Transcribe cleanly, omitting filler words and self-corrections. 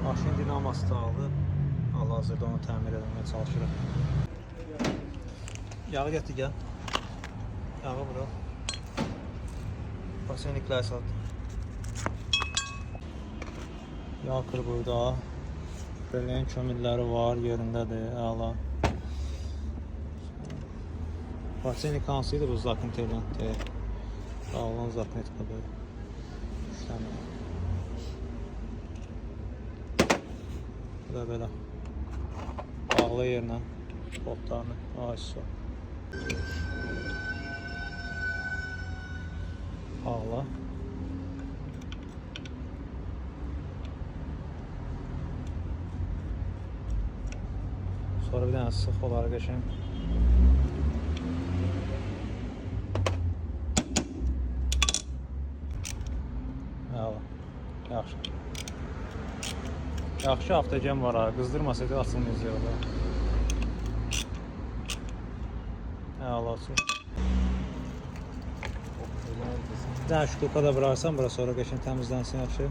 Maşın dinaması da aldı. Hal-hazırda onu təmir etmeye çalışırıq. Yağı gətir gəl. Yağı bura. Paseniklər sat. Yağ kır burada. Bölüyen kömürləri var, yerindədir. Əla. Pasenik hansıydı bu zakınteylən? Dağılan zakınetkadır. İşləmir. Bu da belə. Bağlı yerlə botlarını açsa. Bağla. Sonra bir dənə sıx olaraq qəşəng. Əla. Yaxşı. Yaxşı avtogem var ha. Qızdırmasaydı açılmayacaq da. Əlası. Bir dənə şukulka da bıraksan bura sonra qəşəng təmizlənsin yaxşı.